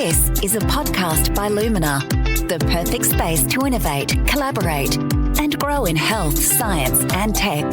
This is a podcast by Lumina, the perfect space to innovate, collaborate, and grow in health, science, and tech.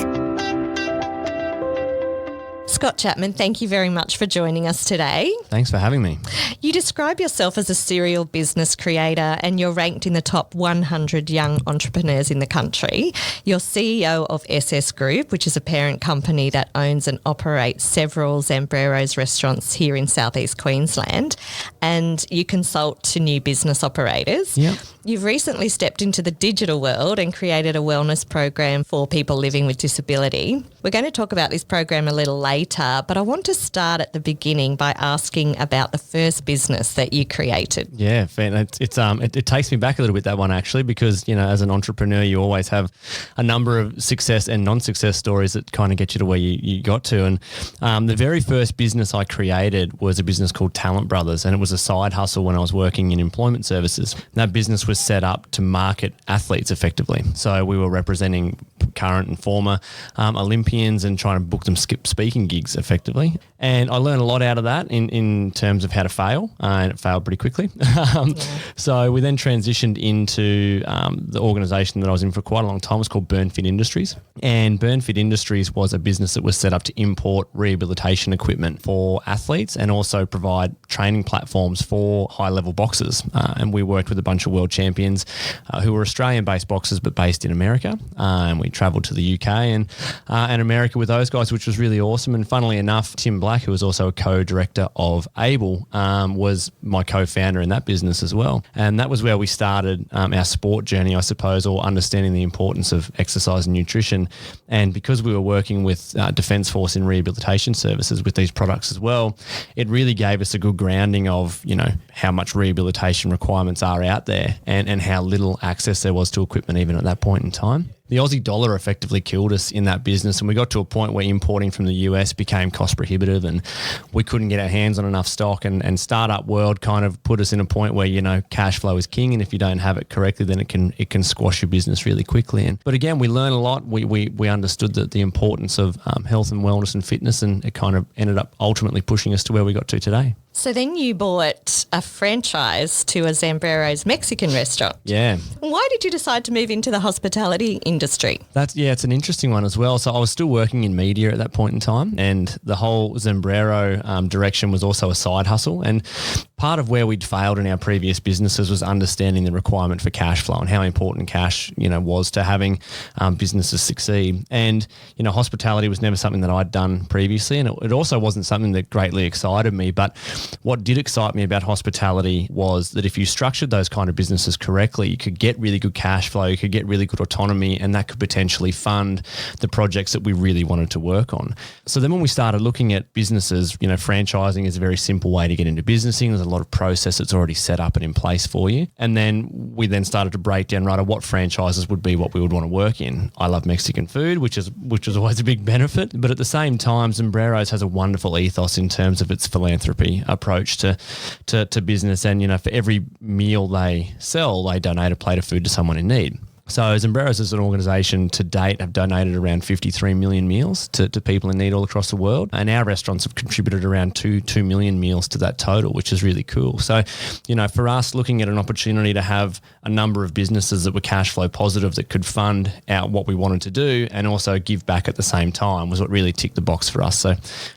Scott Chapman, thank you very much for joining us today. Thanks for having me. You describe yourself as a serial business creator and you're ranked in the top 100 young entrepreneurs in the country. You're CEO of SS Group, which is a parent company that owns and operates several Zambreros restaurants here in southeast Queensland, and you consult to new business operators. Yep. You've recently stepped into the digital world and created a wellness program for people living with disability. We're going to talk about this program a little later, but I want to start at the beginning by asking about the first business that you created. Yeah, it takes me back a little bit, that one actually, because, you know, as an entrepreneur, you always have a number of success and non-success stories that kind of get you to where you got to. And the very first business I created was a business called Talent Brothers, and it was a side hustle when I was working in employment services. That business was set up to market athletes effectively. So we were representing current and former Olympians and trying to book them speaking gigs effectively. And I learned a lot out of that in terms of how to fail, and it failed pretty quickly. So we then transitioned into the organisation that I was in for quite a long time. It was called BurnFit Industries. And BurnFit Industries was a business that was set up to import rehabilitation equipment for athletes and also provide training platforms for high-level boxers. And we worked with a bunch of world champions who were Australian-based boxers but based in America. And we travelled to the UK and America with those guys, which was really awesome. And funnily enough, Tim Black, who was also a co-director of Able, was my co-founder in that business as well. And that was where we started our sport journey, I suppose, or understanding the importance of exercise and nutrition. And because we were working with Defence Force in rehabilitation services with these products as well, it really gave us a good grounding of, you know, how much rehabilitation requirements are out there and how little access there was to equipment even at that point in time. The Aussie dollar effectively killed us in that business, and we got to a point where importing from the US became cost prohibitive and we couldn't get our hands on enough stock, and startup world kind of put us in a point where, you know, cash flow is king, and if you don't have it correctly, then it can squash your business really quickly. But again, we learned a lot. We understood the importance of health and wellness and fitness, and it kind of ended up ultimately pushing us to where we got to today. So then you bought a franchise to a Zambreros Mexican restaurant. Yeah. Why did you decide to move into the hospitality industry? It's an interesting one as well. So I was still working in media at that point in time, and the whole Zambrero direction was also a side hustle. And part of where we'd failed in our previous businesses was understanding the requirement for cash flow and how important cash, you know, was to having businesses succeed. And, you know, hospitality was never something that I'd done previously, and it also wasn't something that greatly excited me. But what did excite me about hospitality was that if you structured those kind of businesses correctly, you could get really good cash flow, you could get really good autonomy, and that could potentially fund the projects that we really wanted to work on. So then when we started looking at businesses, you know, franchising is a very simple way to get into businessing. There's a lot of process that's already set up and in place for you. And then we then started to break down, right, what franchises would be what we would want to work in. I love Mexican food, which is always a big benefit. But at the same time, Zambreros has a wonderful ethos in terms of its philanthropy approach to business. And, you know, for every meal they sell, they donate a plate of food to someone in need. So Zambreros as an organisation to date have donated around 53 million meals to people in need all across the world. And our restaurants have contributed around 2 million meals to that total, which is really cool. So, you know, for us, looking at an opportunity to have a number of businesses that were cash flow positive that could fund out what we wanted to do and also give back at the same time was what really ticked the box for us. So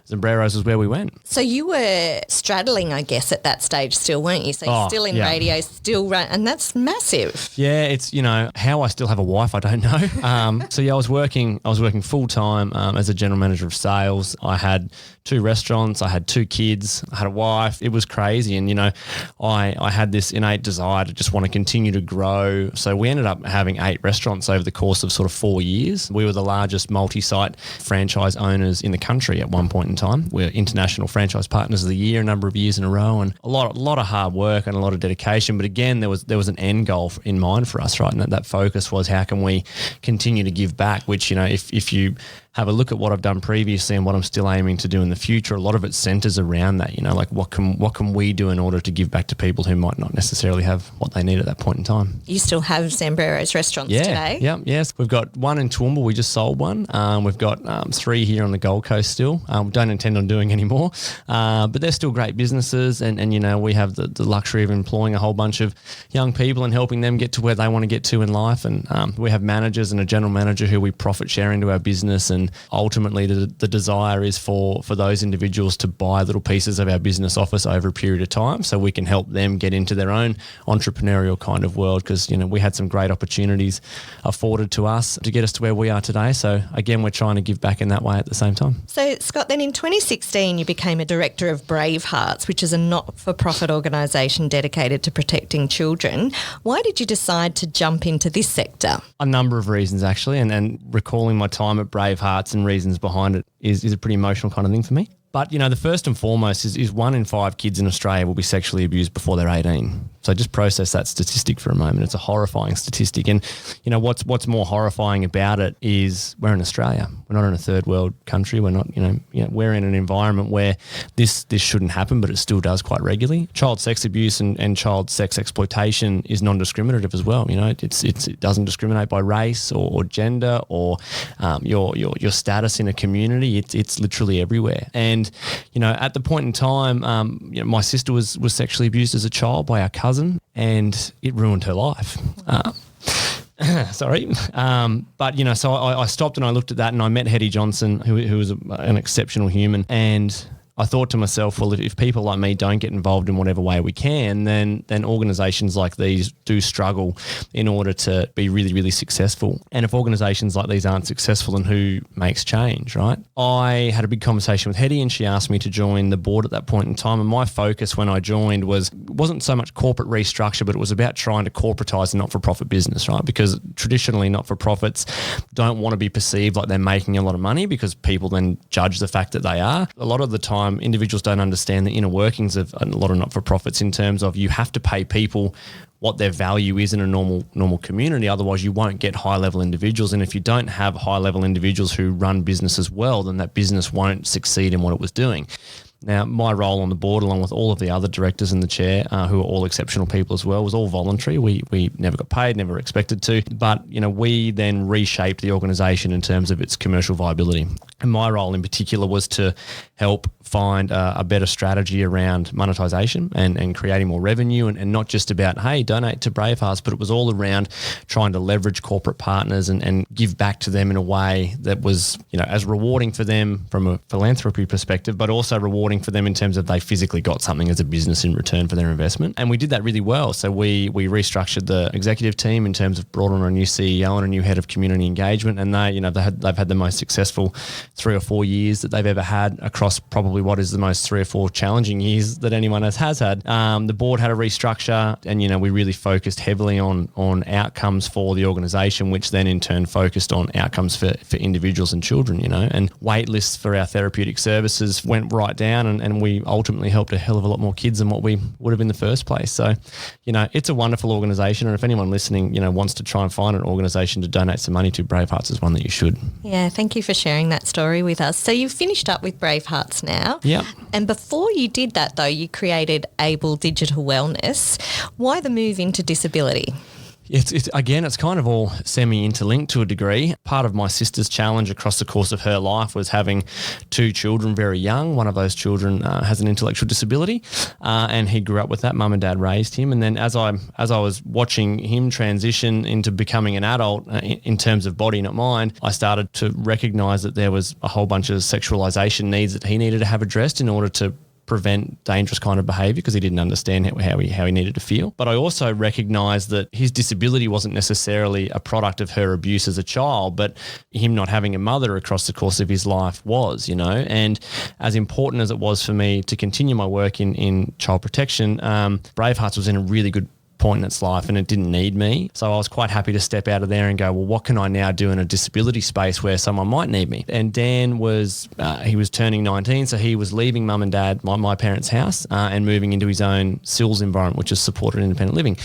Zambreros is where we went. So you were straddling, I guess, at that stage still, weren't you? So you're still in radio, still run, and that's massive. Yeah, it's, you know, how I still have a wife, I don't know. So yeah, I was working full time as a general manager of sales. I had 2 restaurants, I had 2 kids, I had a wife. It was crazy. And, you know, I had this innate desire to just want to continue to grow. So we ended up having 8 restaurants over the course of sort of 4 years. We were the largest multi-site franchise owners in the country at one point in time. We're International Franchise Partners of the Year a number of years in a row, and a lot of hard work and a lot of dedication. But again, there was an end goal in mind for us, right? And that focus was, how can we continue to give back, which, you know, if you have a look at what I've done previously and what I'm still aiming to do in the future, a lot of it centers around that, like what can we do in order to give back to people who might not necessarily have what they need at that point in time. You still have Zambrero's restaurants today? Yes. We've got one in Toowoomba. We just sold one. We've got 3 here on the Gold Coast still. We don't intend on doing any more, but they're still great businesses. And we have the luxury of employing a whole bunch of young people and helping them get to where they want to get to in life. And we have managers and a general manager who we profit share into our business. And ultimately the desire is for those individuals to buy little pieces of our business office over a period of time so we can help them get into their own entrepreneurial kind of world, because we had some great opportunities afforded to us to get us to where we are today. So again, we're trying to give back in that way at the same time. So Scott, then in 2016 you became a director of Brave Hearts, which is a not-for-profit organisation dedicated to protecting children. Why did you decide to jump into this sector? A number of reasons actually, and recalling my time at Brave Hearts and reasons behind it is a pretty emotional kind of thing for me. But, the first and foremost is 1 in 5 kids in Australia will be sexually abused before they're 18. So just process that statistic for a moment. It's a horrifying statistic. And, what's more horrifying about it is we're in Australia. We're not in a third world country. We're not, we're in an environment where this shouldn't happen, but it still does quite regularly. Child sex abuse and child sex exploitation is non-discriminative as well. It doesn't discriminate by race or gender or your status in a community. It's literally everywhere. And, at the point in time, my sister was sexually abused as a child by our cousin, and it ruined her life. Sorry. So I stopped and I looked at that and I met Hetty Johnson, who was an exceptional human. And I thought to myself, well, if people like me don't get involved in whatever way we can, then organisations like these do struggle in order to be really, really successful. And if organisations like these aren't successful, then who makes change, right? I had a big conversation with Hetty and she asked me to join the board at that point in time. And my focus when I joined wasn't so much corporate restructure, but it was about trying to corporatise a not-for-profit business, right? Because traditionally not-for-profits don't want to be perceived like they're making a lot of money because people then judge the fact that they are. A lot of the time, individuals don't understand the inner workings of a lot of not-for-profits in terms of you have to pay people what their value is in a normal community. Otherwise, you won't get high-level individuals. And if you don't have high-level individuals who run businesses well, then that business won't succeed in what it was doing. Now, my role on the board, along with all of the other directors in the chair, who are all exceptional people as well, was all voluntary. We never got paid, never expected to. But, we then reshaped the organisation in terms of its commercial viability. And my role in particular was to help find a better strategy around monetisation and creating more revenue and not just about, hey, donate to Brave Hearts, but it was all around trying to leverage corporate partners and give back to them in a way that was, as rewarding for them from a philanthropy perspective, but also rewarding for them in terms of they physically got something as a business in return for their investment. And we did that really well. So we restructured the executive team in terms of brought on a new CEO and a new head of community engagement. And they've had the most successful 3 or 4 years that they've ever had across probably what is the most 3 or 4 challenging years that anyone has had. The board had a restructure and, we really focused heavily on outcomes for the organisation, which then in turn focused on outcomes for individuals and children, and wait lists for our therapeutic services went right down and we ultimately helped a hell of a lot more kids than what we would have in the first place. So, it's a wonderful organisation. And if anyone listening, wants to try and find an organisation to donate some money to, Brave Hearts is one that you should. Yeah, thank you for sharing that story with us. So you've finished up with Brave Hearts now. Yeah. And before you did that, though, you created Able Digital Wellness. Why the move into disability? It's kind of all semi-interlinked to a degree. Part of my sister's challenge across the course of her life was having 2 children very young. One of those children has an intellectual disability and he grew up with that. Mum and dad raised him. And then as I was watching him transition into becoming an adult in terms of body, not mind, I started to recognise that there was a whole bunch of sexualisation needs that he needed to have addressed in order to prevent dangerous kind of behaviour because he didn't understand how he needed to feel. But I also recognised that his disability wasn't necessarily a product of her abuse as a child, but him not having a mother across the course of his life was, And as important as it was for me to continue my work in child protection, Brave Hearts was in a really good point in its life and it didn't need me. So I was quite happy to step out of there and go, well, what can I now do in a disability space where someone might need me? And Dan was, he was turning 19, so he was leaving mum and dad, my parents' house and moving into his own SILS environment, which is supported independent living.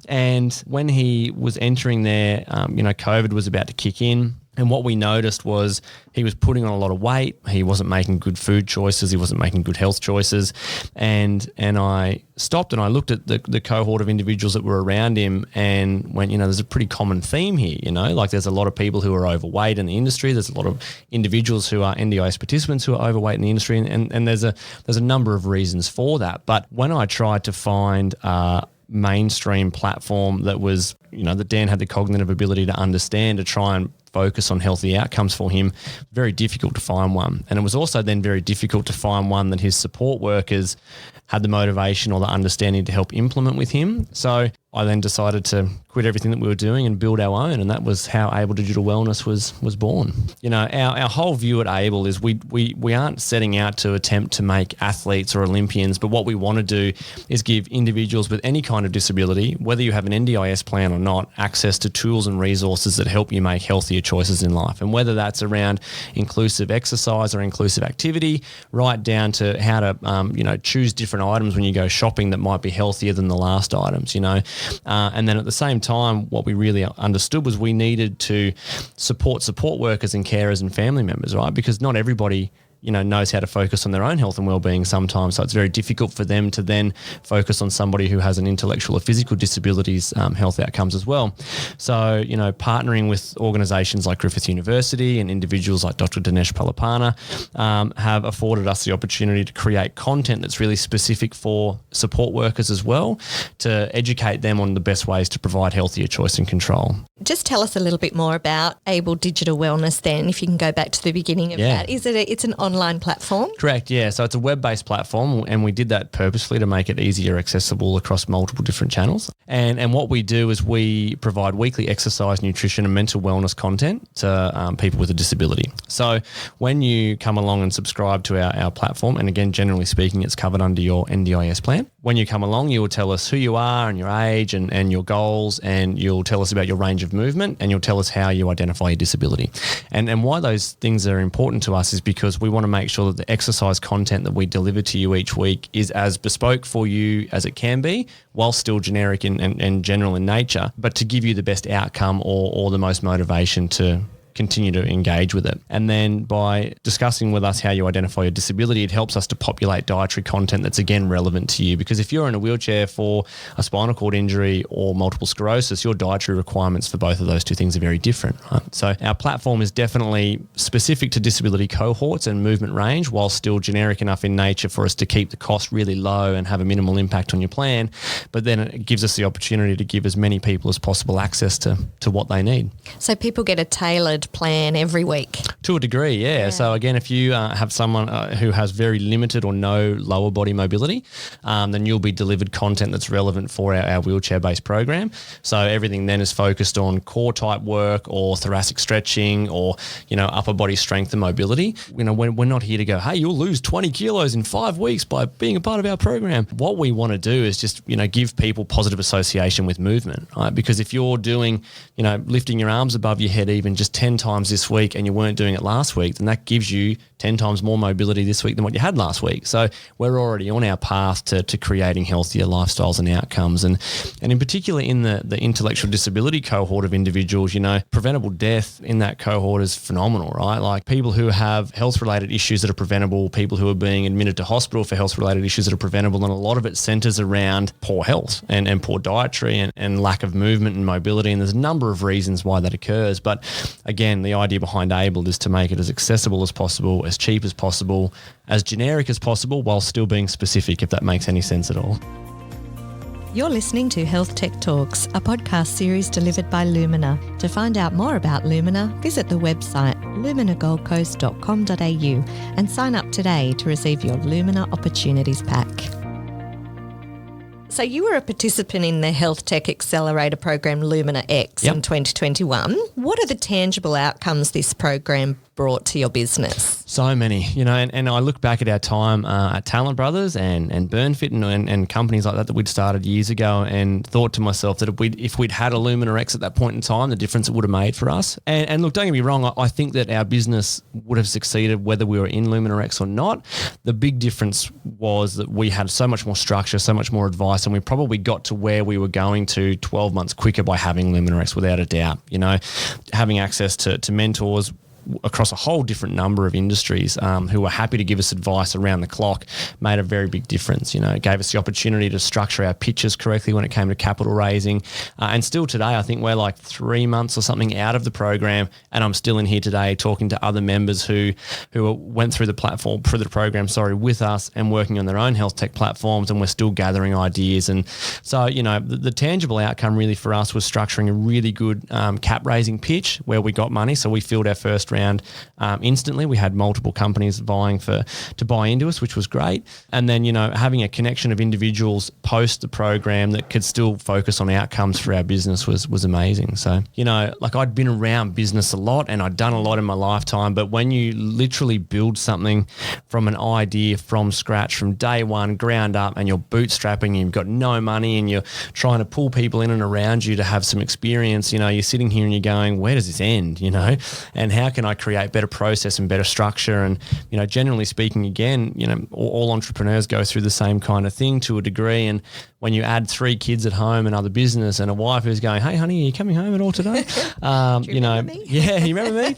And when he was entering there, COVID was about to kick in. And what we noticed was he was putting on a lot of weight. He wasn't making good food choices. He wasn't making good health choices. And I stopped and I looked at the cohort of individuals that were around him and went, there's a pretty common theme here, like there's a lot of people who are overweight in the industry. There's a lot of individuals who are NDIS participants who are overweight in the industry. And there's a number of reasons for that. But when I tried to find mainstream platform that was, that Dan had the cognitive ability to understand, to try and focus on healthy outcomes for him, very difficult to find one. And it was also then very difficult to find one that his support workers had the motivation or the understanding to help implement with him. So I then decided to quit everything that we were doing and build our own, and that was how Able Digital Wellness was born. Our whole view at Able is we aren't setting out to attempt to make athletes or Olympians, but what we want to do is give individuals with any kind of disability, whether you have an NDIS plan or not, access to tools and resources that help you make healthier choices in life. And whether that's around inclusive exercise or inclusive activity, right down to how to choose different items when you go shopping that might be healthier than the last items, and then at the same time, what we really understood was we needed to support workers and carers and family members, right? Because not everybody knows how to focus on their own health and well-being sometimes. So it's very difficult for them to then focus on somebody who has an intellectual or physical disabilities health outcomes as well. So, partnering with organisations like Griffith University and individuals like Dr. Dinesh Palapana have afforded us the opportunity to create content that's really specific for support workers as well, to educate them on the best ways to provide healthier choice and control. Just tell us a little bit more about Able Digital Wellness then, if you can go back to the beginning of that. It's an online platform? Correct, yeah. So it's a web-based platform, and we did that purposefully to make it easier accessible across multiple different channels. And what we do is we provide weekly exercise, nutrition and mental wellness content to people with a disability. So when you come along and subscribe to our platform, and again, generally speaking, it's covered under your NDIS plan. When you come along, you will tell us who you are and your age and your goals, and you'll tell us about your range of movement, and you'll tell us how you identify your disability. And why those things are important to us is because we want to make sure that the exercise content that we deliver to you each week is as bespoke for you as it can be, while still generic and general in nature, but to give you the best outcome or the most motivation to continue to engage with it. And then by discussing with us how you identify your disability, it helps us to populate dietary content that's again relevant to you. Because if you're in a wheelchair for a spinal cord injury or multiple sclerosis, your dietary requirements for both of those two things are very different, right? So our platform is definitely specific to disability cohorts and movement range, while still generic enough in nature for us to keep the cost really low and have a minimal impact on your plan. But then it gives us the opportunity to give as many people as possible access to what they need. So people get a tailored plan every week? To a degree, yeah. So again, if you have someone who has very limited or no lower body mobility, then you'll be delivered content that's relevant for our wheelchair-based program. So everything then is focused on core type work or thoracic stretching or, upper body strength and mobility. We're not here to go, hey, you'll lose 20 kilos in 5 weeks by being a part of our program. What we want to do is just, give people positive association with movement, right? Because if you're doing, lifting your arms above your head even just 10 times this week and you weren't doing it last week, then that gives you 10 times more mobility this week than what you had last week. So we're already on our path to creating healthier lifestyles and outcomes. And in particular in the intellectual disability cohort of individuals, preventable death in that cohort is phenomenal, right? Like people who have health-related issues that are preventable, people who are being admitted to hospital for health-related issues that are preventable, and a lot of it centers around poor health and poor dietary and lack of movement and mobility. And there's a number of reasons why that occurs. But again, the idea behind Able is to make it as accessible as possible, as cheap as possible, as generic as possible, while still being specific, if that makes any sense at all. You're listening to Health Tech Talks, a podcast series delivered by Lumina. To find out more about Lumina, visit the website luminagoldcoast.com.au and sign up today to receive your Lumina Opportunities Pack. So you were a participant in the Health Tech Accelerator program Lumina X in 2021. What are the tangible outcomes this program brought to your business? So many, and I look back at our time at Talent Brothers and BurnFit and companies like that we'd started years ago, and thought to myself that if we'd had a Lumina X at that point in time, the difference it would have made for us. And look, don't get me wrong, I think that our business would have succeeded whether we were in Lumina X or not. The big difference was that we had so much more structure, so much more advice, and we probably got to where we were going to 12 months quicker by having Lumina X, without a doubt. Having access to mentors across a whole different number of industries who were happy to give us advice around the clock made a very big difference. It gave us the opportunity to structure our pitches correctly when it came to capital raising. And still today, I think we're like 3 months or something out of the program, and I'm still in here today talking to other members who went through the program with us and working on their own health tech platforms, and we're still gathering ideas. And so, the tangible outcome really for us was structuring a really good cap raising pitch where we got money. So we filled our first round instantly. We had multiple companies vying to buy into us, which was great. And then, having a connection of individuals post the program that could still focus on outcomes for our business was amazing. So, I'd been around business a lot and I'd done a lot in my lifetime, but when you literally build something from an idea from scratch, from day one, ground up, and you're bootstrapping, and you've got no money and you're trying to pull people in and around you to have some experience, you're sitting here and you're going, where does this end, and how can I create better process and better structure? And, generally speaking, again, all entrepreneurs go through the same kind of thing to a degree. And when you add 3 kids at home, another business, and a wife who's going, hey, honey, are you coming home at all today? Remember me? Yeah, you remember me?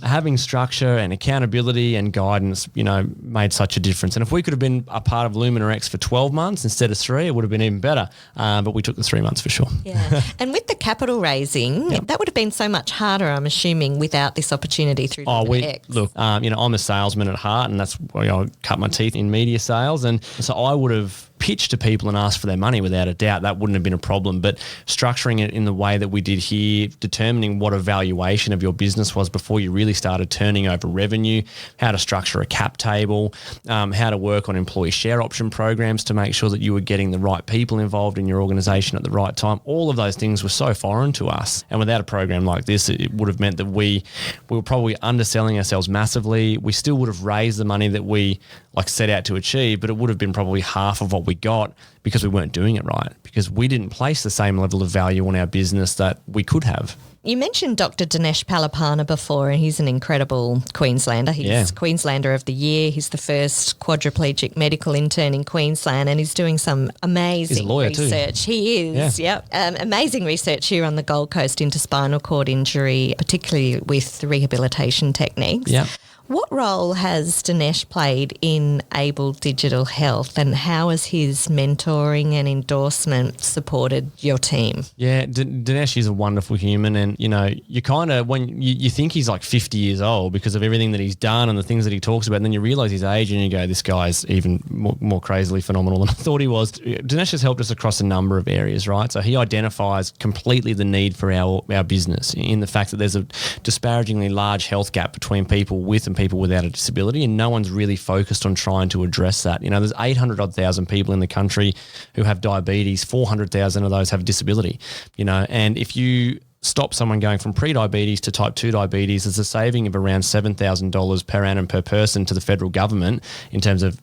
Having structure and accountability and guidance, made such a difference. And if we could have been a part of Lumina X for 12 months instead of 3, it would have been even better. But we took the 3 months for sure. Yeah. And with the capital raising, that would have been so much harder, I'm assuming, without this opportunity through Lumina X. Look, I'm a salesman at heart, and that's why I cut my teeth in media sales. And so I would have pitch to people and ask for their money without a doubt. That wouldn't have been a problem. But structuring it in the way that we did here, determining what a valuation of your business was before you really started turning over revenue, how to structure a cap table, how to work on employee share option programs to make sure that you were getting the right people involved in your organization at the right time. All of those things were so foreign to us. And without a program like this, it would have meant that we were probably underselling ourselves massively. We still would have raised the money that we set out to achieve, but it would have been probably half of what we got because we weren't doing it right, because we didn't place the same level of value on our business that we could have. You mentioned Dr. Dinesh Palapana before, and he's an incredible Queenslander. He's Queenslander of the Year. He's the first quadriplegic medical intern in Queensland, and he's doing some amazing research. Too. He is, amazing research here on the Gold Coast into spinal cord injury, particularly with rehabilitation techniques. Yeah. What role has Dinesh played in Able Digital Health, and how has his mentoring and endorsement supported your team? Yeah, Dinesh is a wonderful human, and you kind of, when you think he's like 50 years old because of everything that he's done and the things that he talks about, and then you realise his age and you go, this guy's even more crazily phenomenal than I thought he was. Dinesh has helped us across a number of areas, right? So he identifies completely the need for our business in the fact that there's a disparagingly large health gap between people with and people without a disability, and no one's really focused on trying to address that. There's 800,000 people in the country who have diabetes, 400,000 of those have disability, and if you stop someone going from pre-diabetes to type 2 diabetes, there's a saving of around $7,000 per annum per person to the federal government in terms of,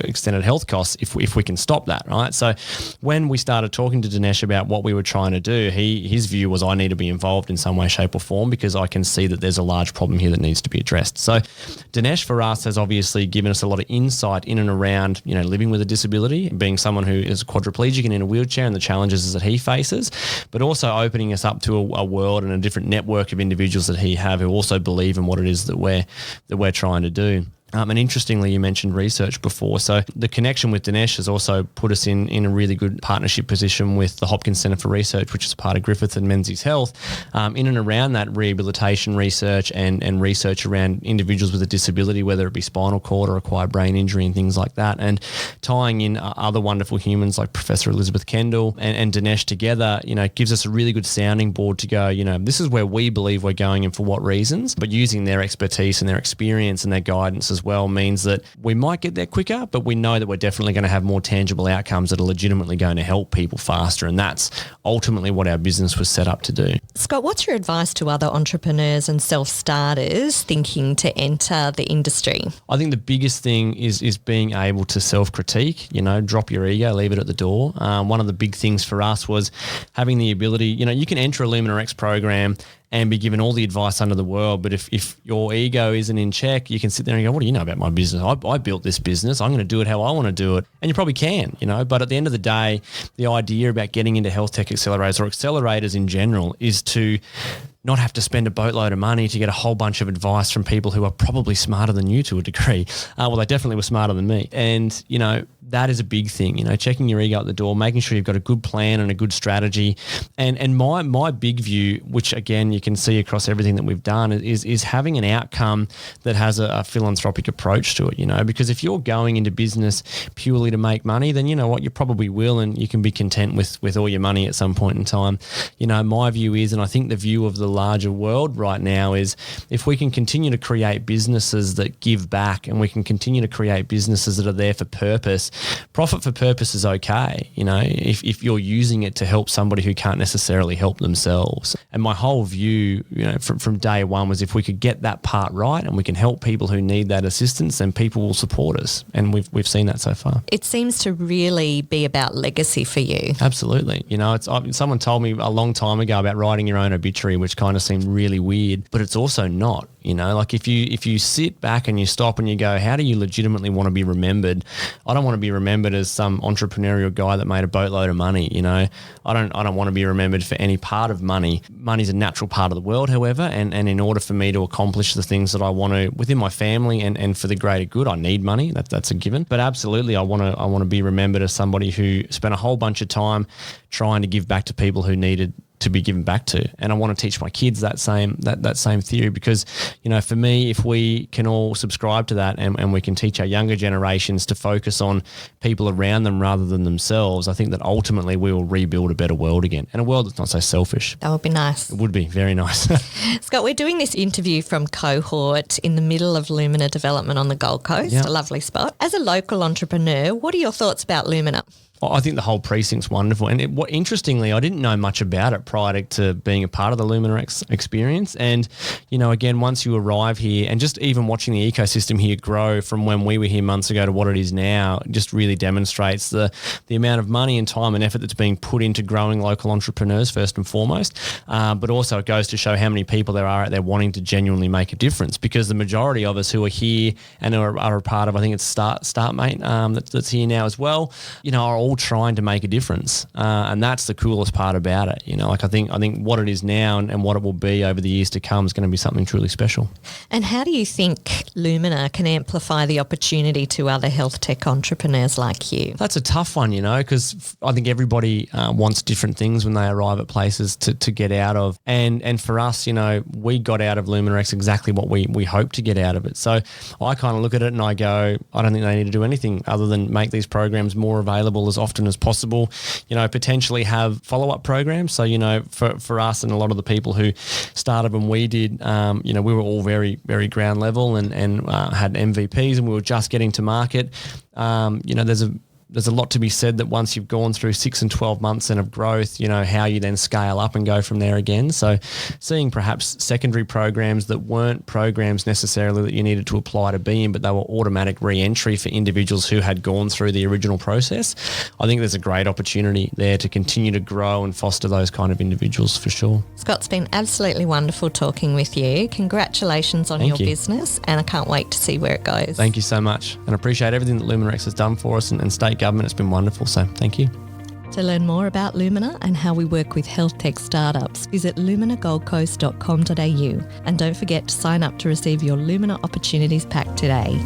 extended health costs if we can stop that, right? So when we started talking to Dinesh about what we were trying to do, his view was I need to be involved in some way, shape or form because I can see that there's a large problem here that needs to be addressed. So Dinesh for us has obviously given us a lot of insight in and around, living with a disability, being someone who is quadriplegic and in a wheelchair and the challenges that he faces, but also opening us up to a world and a different network of individuals that he have who also believe in what it is that we're trying to do. And interestingly, you mentioned research before. So the connection with Dinesh has also put us in a really good partnership position with the Hopkins Centre for Research, which is part of Griffith and Menzies Health, in and around that rehabilitation research and research around individuals with a disability, whether it be spinal cord or acquired brain injury and things like that. And tying in other wonderful humans like Professor Elizabeth Kendall and Dinesh together, gives us a really good sounding board to go, this is where we believe we're going and for what reasons, but using their expertise and their experience and their guidance as well means that we might get there quicker, but we know that we're definitely going to have more tangible outcomes that are legitimately going to help people faster. And that's ultimately what our business was set up to do. Scott, what's your advice to other entrepreneurs and self-starters thinking to enter the industry? I think the biggest thing is being able to self-critique, drop your ego, leave it at the door. One of the big things for us was having the ability, you can enter a Lumina X program and be given all the advice under the world. But if your ego isn't in check, you can sit there and go, what do you know about my business? I built this business. I'm going to do it how I want to do it. And you probably can, but at the end of the day, the idea about getting into health tech accelerators or accelerators in general is to not have to spend a boatload of money to get a whole bunch of advice from people who are probably smarter than you to a degree. Well, they definitely were smarter than me. And, that is a big thing, checking your ego at the door, making sure you've got a good plan and a good strategy. And my big view, which again, you can see across everything that we've done, is having an outcome that has a philanthropic approach to it, because if you're going into business purely to make money, then you know what, you probably will, and you can be content with all your money at some point in time. My view is, and I think the view of the larger world right now is, if we can continue to create businesses that give back and we can continue to create businesses that are there for purpose, profit for purpose is okay, if you're using it to help somebody who can't necessarily help themselves. And my whole view, from day one was, if we could get that part right and we can help people who need that assistance, then people will support us. And we've seen that so far. It seems to really be about legacy for you. Absolutely. Someone told me a long time ago about writing your own obituary, which kind of seemed really weird, but it's also not. Like if you sit back and you stop and you go, how do you legitimately want to be remembered? I don't want to be remembered as some entrepreneurial guy that made a boatload of money. I don't want to be remembered for any part of money. Money's a natural part of the world, however, and in order for me to accomplish the things that I want to within my family and for the greater good, I need money. That's a given. But absolutely, I want to be remembered as somebody who spent a whole bunch of time trying to give back to people who needed to be given back to. And I want to teach my kids that same theory, because, for me, if we can all subscribe to that and we can teach our younger generations to focus on people around them rather than themselves, I think that ultimately we will rebuild a better world again, and a world that's not so selfish. That would be nice. It would be very nice. Scott, we're doing this interview from Cohort in the middle of Lumina development on the Gold Coast, a lovely spot. As a local entrepreneur, what are your thoughts about Lumina? I think the whole precinct's wonderful. And interestingly, I didn't know much about it prior to being a part of the Lumina experience. And, again, once you arrive here and just even watching the ecosystem here grow from when we were here months ago to what it is now, just really demonstrates the amount of money and time and effort that's being put into growing local entrepreneurs first and foremost. But also it goes to show how many people there are out there wanting to genuinely make a difference, because the majority of us who are here and are a part of, I think it's Startmate that's here now as well, are all trying to make a difference, and that's the coolest part about it. I think what it is now and what it will be over the years to come is going to be something truly special. And how do you think Lumina can amplify the opportunity to other health tech entrepreneurs like you? That's a tough one, because I think everybody wants different things when they arrive at places to get out of, and for us, we got out of Lumina X exactly what we hoped to get out of it. So I kind of look at it and I go, I don't think they need to do anything other than make these programs more available as often as possible, potentially have follow-up programs. So, for us and a lot of the people who started when we did, we were all very, very ground level and had MVPs, and we were just getting to market. There's a lot to be said that once you've gone through 6 and 12 months of growth, how you then scale up and go from there again. So seeing perhaps secondary programs that weren't programs necessarily that you needed to apply to be in, but they were automatic re-entry for individuals who had gone through the original process. I think there's a great opportunity there to continue to grow and foster those kind of individuals for sure. Scott, it's been absolutely wonderful talking with you. Congratulations on your business, and I can't wait to see where it goes. Thank you so much, and I appreciate everything that Lumina X has done for us and state government. It's been wonderful, so thank you. To learn more about Lumina and how we work with health tech startups, visit luminagoldcoast.com.au, and don't forget to sign up to receive your Lumina Opportunities Pack today.